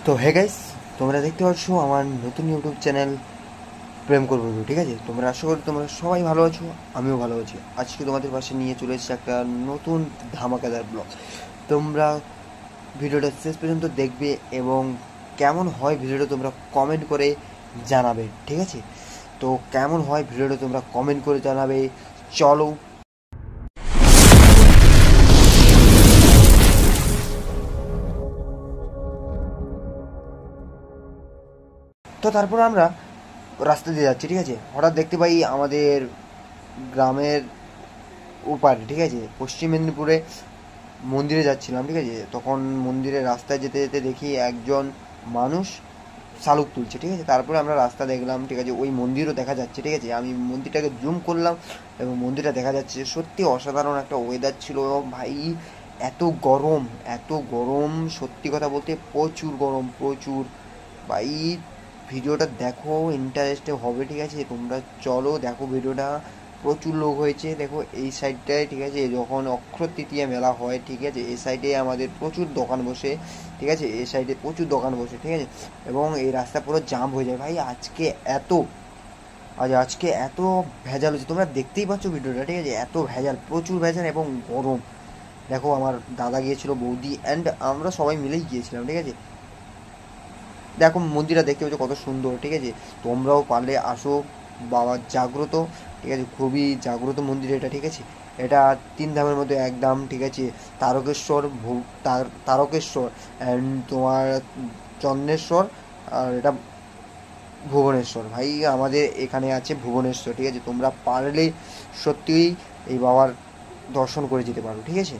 তো hey guys, তোমরা দেখতে পাচ্ছ আমার নতুন ইউটিউব চ্যানেল প্রেম করবো। ঠিক আছে, তোমরা আশা করি তোমরা সবাই ভালো আছো, আমিও ভালো আছি। আজকে তোমাদের পাশে নিয়ে চলে এসেছি একটা নতুন ধামাকাদার ব্লগ। তোমরা ভিডিওটা শেষ পর্যন্ত দেখবে এবং কেমন হয় ভিডিওটা তোমরা কমেন্ট করে জানাবে। ঠিক আছে, তো কেমন হয় ভিডিওটা তোমরা কমেন্ট করে জানাবে। চলো। তো তারপর আমরা রাস্তা দিয়ে যাচ্ছি। ঠিক আছে, হঠাৎ দেখতে পাই আমাদের গ্রামের ওপারে, ঠিক আছে, পশ্চিম মেদিনীপুরে মন্দিরে যাচ্ছিলাম। ঠিক আছে, তখন মন্দিরের রাস্তায় যেতে যেতে দেখি একজন মানুষ শালুক তুলছে। ঠিক আছে, তারপরে আমরা রাস্তা দেখলাম। ঠিক আছে, ওই মন্দিরও দেখা যাচ্ছে। ঠিক আছে, আমি মন্দিরটাকে জুম করলাম এবং মন্দিরটা দেখা যাচ্ছে। সত্যি অসাধারণ একটা ওয়েদার ছিল ভাই। এত গরম, এত গরম, সত্যি কথা বলতে প্রচুর গরম, প্রচুর ভাই। ভিডিওটা দেখো, ইন্টারেস্টে হবে। ঠিক আছে, তোমরা চলো দেখো ভিডিওটা। প্রচুর লোক হয়েছে দেখো এই সাইডটায়। ঠিক আছে, যখন অক্ষয় তৃতীয়া মেলা হয়, ঠিক আছে, এই সাইডে আমাদের প্রচুর দোকান বসে। ঠিক আছে, এই সাইডে প্রচুর দোকান বসে। ঠিক আছে, এবং এই রাস্তা পুরো জাম হয়ে যায় ভাই। আজকে এত ভেজাল হচ্ছে, তোমরা দেখতেই পাচ্ছ ভিডিওটা। ঠিক আছে, এত ভেজাল, প্রচুর ভেজাল এবং গরম। দেখো আমার দাদা গিয়েছিল, বৌদি অ্যান্ড আমরা সবাই মিলেই গিয়েছিলাম। ঠিক আছে, দেখো মন্দিরটা দেখতে পাচ্ছ কত সুন্দর। ঠিক আছে, তোমরাও পারলে আসো। বাবা জাগ্রত, ঠিক আছে, খুবই জাগ্রত মন্দির এটা। ঠিক আছে, এটা 3 ধামের মধ্যে এক ধাম। ঠিক আছে, তারকেশ্বর, তারকেশ্বর অ্যান্ড তোমার চন্দ্রেশ্বর, আর এটা ভুবনেশ্বর। ভাই আমাদের এখানে আছে ভুবনেশ্বর। ঠিক আছে, তোমরা পারলে সত্যিই এই বাবার দর্শন করে যেতে পারো। ঠিক আছে,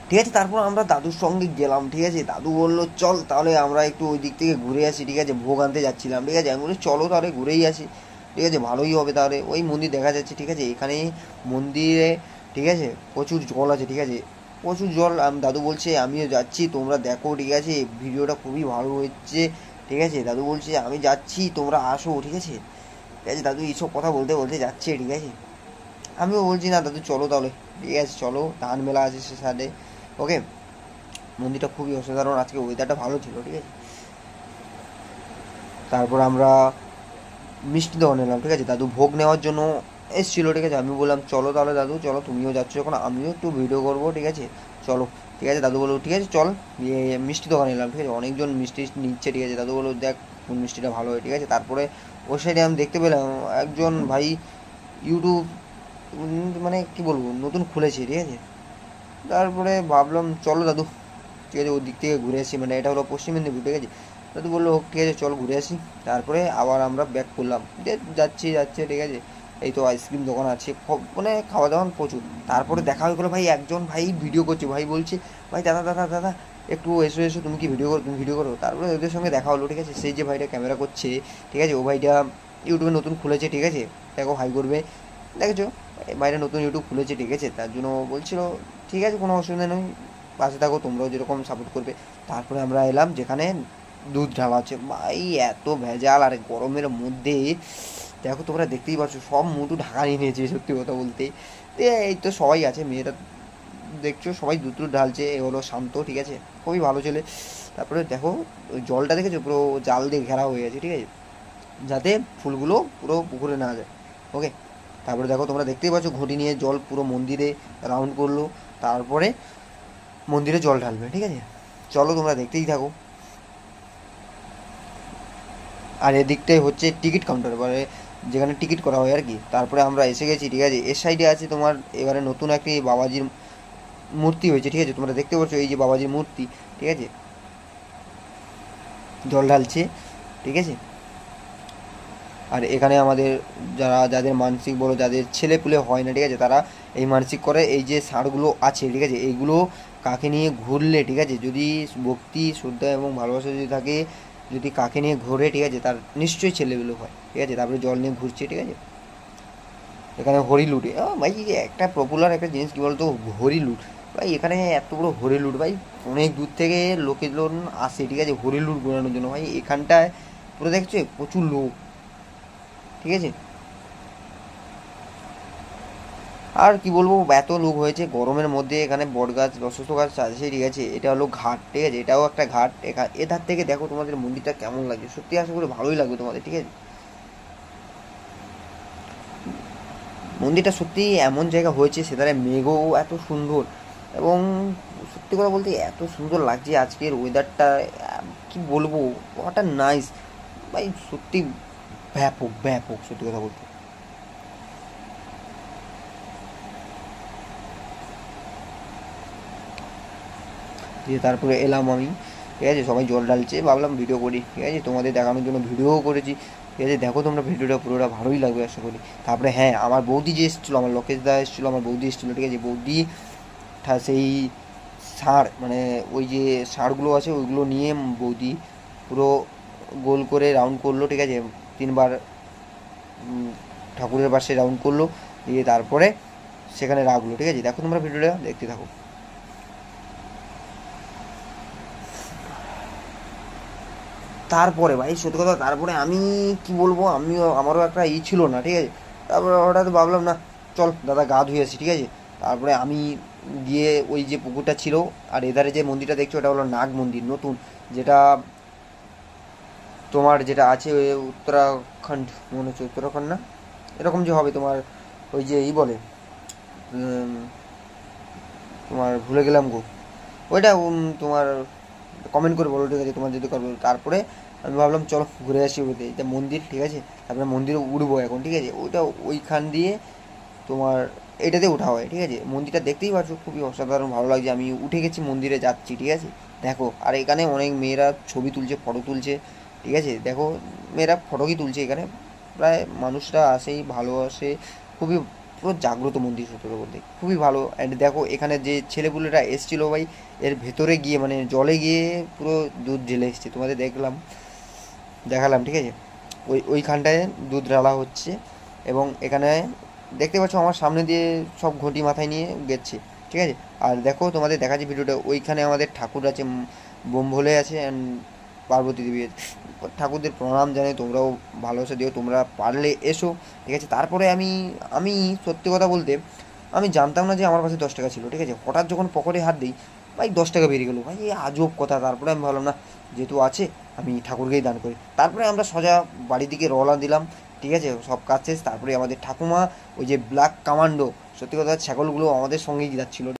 ঠিক আছে, তারপর আমরা দাদুর সঙ্গে গেলাম। ঠিক আছে, দাদু বললো চল তাহলে আমরা একটু ওই দিক থেকে ঘুরে আসি। ঠিক আছে, ভোগ আনতে যাচ্ছিলাম। ঠিক আছে, আমি বলি চলো তাহলে ঘুরেই আসি। ঠিক আছে, ভালোই হবে তাহলে। ওই মন্দির দেখা যাচ্ছে। ঠিক আছে, এখানে মন্দিরে, ঠিক আছে, প্রচুর জল আছে। ঠিক আছে, প্রচুর জল। দাদু বলছে আমিও যাচ্ছি, তোমরা দেখো। ঠিক আছে, ভিডিওটা খুবই ভালো হচ্ছে। ঠিক আছে, দাদু বলছে আমি যাচ্ছি, তোমরা আসো। ঠিক আছে, ঠিক আছে, দাদু এইসব কথা বলতে বলতে যাচ্ছে। ঠিক আছে, আমিও বলছি না দাদু চলো তাহলে। ঠিক আছে, চলো, ধান মেলা আছে সে সাইডে। ওকে, মন্দিরটা খুবই অসাধারণ, আজকে ওয়েদারটা ভালো ছিল। ঠিক আছে, তারপর আমরা মিষ্টি দোকান এলাম। ঠিক আছে, দাদু ভোগ নেওয়ার জন্য এসেছিলো। ঠিক আছে, আমি বললাম চলো তাহলে দাদু, চলো তুমিও যাচ্ছ যখন আমিও একটু ভিডিও করবো। ঠিক আছে, চলো। ঠিক আছে, দাদু বললো ঠিক আছে চল। মিষ্টি দোকান এলাম। ঠিক আছে, অনেকজন মিষ্টি নিচ্ছে। ঠিক আছে, দাদু বললো দেখ কোন মিষ্টিটা ভালো হয়। ঠিক আছে, তারপরে ওর সাইডে আমি দেখতে পেলাম একজন ভাই ইউটিউব, মানে কি বলবো, নতুন খুলেছে। ঠিক আছে, তারপরে ভাবলাম চলো দাদু, ঠিক আছে, ওই দিক থেকে ঘুরে আসি। মানে এটা হলো পশ্চিম মেদিনীপুর। ঠিক আছে, দাদু বললো ঠিক আছে চল ঘুরে আসি। তারপরে আবার আমরা ব্যাক করলাম, যাচ্ছে। ঠিক আছে, এই তো আইসক্রিম দোকান আছে, মানে খাওয়া দাওয়া প্রচুর। তারপরে দেখা হয়ে গেলো ভাই, একজন ভাই ভিডিও করছে। ভাই বলছে ভাই দাদা দাদা দাদা একটু এসো এসো, তুমি কি ভিডিও করো, তুমি ভিডিও করো। তারপরে ওদের সঙ্গে দেখা হলো। ঠিক আছে, সেই যে ভাইটা ক্যামেরা করছে, ঠিক আছে, ও ভাইটা ইউটিউবে নতুন খুলেছে। ঠিক আছে, দেখো হাই করবে, দেখেছো, ভাইটা নতুন ইউটিউব খুলেছে। ঠিক আছে, তার জন্য বলছিল ঠিক আছে কোনো অসুবিধা নেই, পাশে থাকো, তোমরাও যেরকম সাপোর্ট করবে। তারপরে আমরা এলাম যেখানে দুধ ঢালা আছে। ভাই এত ভেজাল, আর গরমের মধ্যে দেখো তোমরা দেখতেই পাচ্ছ সব মুটু ঢাকা নিয়ে নিয়েছে সত্যি কথা বলতে। এই তো সবাই আছে, মেয়েরা দেখছো সবাই দুধ টুধ ঢালছে। এ হলো শান্ত, ঠিক আছে, খুবই ভালো ছেলে। তারপরে দেখো ওই জলটা দেখেছো পুরো জাল দিয়ে ঘেরা হয়ে গেছে। ঠিক আছে, যাতে ফুলগুলো পুরো পুকুরে না যায়। ওকে, তারপরে দেখো তোমরা দেখতেই পাচ্ছ ঘটি নিয়ে জল পুরো মন্দিরে রাউন্ড করলো। তারপরে মন্দিরে জল ঢালবে। ঠিক আছে, চলো তোমরা দেখতেই থাকো। আর এদিকটাই হচ্ছে টিকিট কাউন্টার, এবারে যেখানে টিকিট করা হয় আর কি। তারপরে আমরা এসে গেছি। ঠিক আছে, এর সাইডে আছে তোমার এবারে নতুন একটি বাবাজির মূর্তি হয়েছে। ঠিক আছে, তোমরা দেখতে পাচ্ছ এই যে বাবাজির মূর্তি। ঠিক আছে, জল ঢালছে। ঠিক আছে, আর এখানে আমাদের যাদের মানসিক বলো, যাদের ছেলে পুলে হয় না, ঠিক আছে, তারা এই মানসিক করে। এই যে ষাঁড়গুলো আছে, ঠিক আছে, এইগুলো কাকে নিয়ে ঘুরলে, ঠিক আছে, যদি ভক্তি শ্রদ্ধা এবং ভালোবাসা যদি থাকে, যদি কাকে নিয়ে ঘোরে, ঠিক আছে, তার নিশ্চয়ই ছেলেগুলো হয়। ঠিক আছে, তারপরে জল নিয়ে ঘুরছে। ঠিক আছে, এখানে হরিলুট, ভাই একটা পপুলার একটা জিনিস কী বলতো, হরিলুট। ভাই এখানে এত বড় হরিলুট, ভাই অনেক দূর থেকে লোকজন আসে। ঠিক আছে, হরিলুট ঘোরানোর জন্য। ভাই এখানটায় পুরো দেখছো প্রচুর লোক। ঠিক আছে, আর কি বলবো, এত লোক হয়েছে গরমের মধ্যে, এখানে বট গাছ অশ্বত্থ গাছ আছে, ঠিক আছে। এটা হলো ঘাট, ঠিক আছে, এটাও একটা ঘাট। এধার থেকে দেখো তোমাদের মন্দিরটা কেমন লাগছে, সত্যি আশা করি ভালোই লাগবে তোমাদের, ঠিক আছে। মন্দিরটা সত্যি এমন জায়গা হয়েছে, সেধারে মেঘও এত সুন্দর, এবং সত্যি কথা বলতে এত সুন্দর লাগছে আজকের ওয়েদারটা, কি বলবো, ওয়াট আর নাইস ভাই, সত্যি ব্যাপক ব্যাপক, সত্যি কথা বলতে। দিয়ে তারপরে এলাম আমি, ঠিক আছে, সবাই জল ঢালছে, ভাবলাম ভিডিও করি, ঠিক আছে, তোমাদের দেখানোর জন্য ভিডিওও করেছি, ঠিক আছে। দেখো তোমরা ভিডিওটা পুরোটা ভালোই লাগবে আশা করি। তারপরে হ্যাঁ, আমার বৌদি যে এসেছিলো, আমার লোকেশ দা এসেছিলো, আমার বৌদি এসেছিলো, ঠিক আছে। বৌদি সেই ষাঁড়, মানে ওই যে ষাঁড়গুলো আছে ওইগুলো নিয়ে বৌদি পুরো গোল করে রাউন্ড করলো, ঠিক আছে, 3বার ঠাকুরের পাশে রাউন্ড করলো, দিয়ে তারপরে সেখানে রাখলো, ঠিক আছে। দেখো তোমরা ভিডিওটা দেখতে থাকো। তারপরে ভাই সত্যি কথা, তারপরে আমি কি বলবো, আমিও আমারও একটা ছিল না, ঠিক আছে। তারপরে হঠাৎ ভাবলাম না, চল দাদা গা ধুয়ে আসি, ঠিক আছে। তারপরে আমি গিয়ে ওই যে পুকুরটা ছিল, আর এধারে যে মন্দিরটা দেখছো ওটা হলো নাগ মন্দির নতুন, যেটা তোমার যেটা আছে ওই উত্তরাখণ্ড, মনে হচ্ছে উত্তরাখণ্ড না, এরকম যে হবে তোমার, ওই যে বলে উম, তোমার ভুলে গেলাম গো, ওইটা তোমার কমেন্ট করে বলো, ঠিক আছে, তোমার যদি করবো। তারপরে আমি ভাবলাম চলো ঘুরে আসি, ওইতে এটা মন্দির, ঠিক আছে। তারপরে মন্দিরে উঠবো এখন, ঠিক আছে, ওইটা ওইখান দিয়ে তোমার এটাতে ওঠা হয়, ঠিক আছে। মন্দিরটা দেখতেই পাচ্ছ, খুবই অসাধারণ ভালো লাগছে। আমি উঠে গেছি, মন্দিরে যাচ্ছি, ঠিক আছে। দেখো, আর এখানে অনেক মেয়েরা ছবি তুলছে, ফটো তুলছে, ঠিক আছে। দেখো, মেয়েরা ফটোই তুলছে এখানে, প্রায় মানুষরা আসেই ভালোবাসে, খুবই পুরো জাগ্রত মন্দির, সত্যি কথা বলতে খুবই ভালো। অ্যান্ড দেখো এখানে যে ছেলেপুলেরা এসেছিলো ভাই, এর ভেতরে গিয়ে মানে জলে গিয়ে পুরো দুধ ঢেলে এসছে, তোমাদের দেখালাম, ঠিক আছে। ওইখানটায় দুধ ঢালা হচ্ছে, এবং এখানে দেখতে পাচ্ছ আমার সামনে দিয়ে সব ঘটি মাথায় নিয়ে গেছে, ঠিক আছে। আর দেখো তোমাদের দেখাচ্ছি ভিডিওটা, ওইখানে আমাদের ঠাকুর আছে, বোম ভোলে আছে, অ্যান্ড পার্বতী দেবী আছে। ঠাকুরদের প্রণাম জানাই, তোমরাও ভালোবাসা দিও, তোমরা পারলে এসো, ঠিক আছে। তারপরে আমি আমি সত্যি কথা বলতে আমি জানতাম না যে আমার কাছে 10 টাকা ছিল, ঠিক আছে। হঠাৎ যখন পকেটে হাত দিই, ভাই 10 টাকা বেরিয়ে গেলো, ভাই এই আজব কথা। তারপরে আমি ভাবলাম না, যেহেতু আছে আমি ঠাকুরকেই দান করি। তারপরে আমরা সোজা বাড়ির দিকে রওনা দিলাম, ঠিক আছে, সব কাজ শেষ। তারপরে আমাদের ঠাকুমা ওই যে ব্ল্যাক কমান্ডো, সত্যি কথা ছাগলগুলো আমাদের সঙ্গেই যাচ্ছিলো।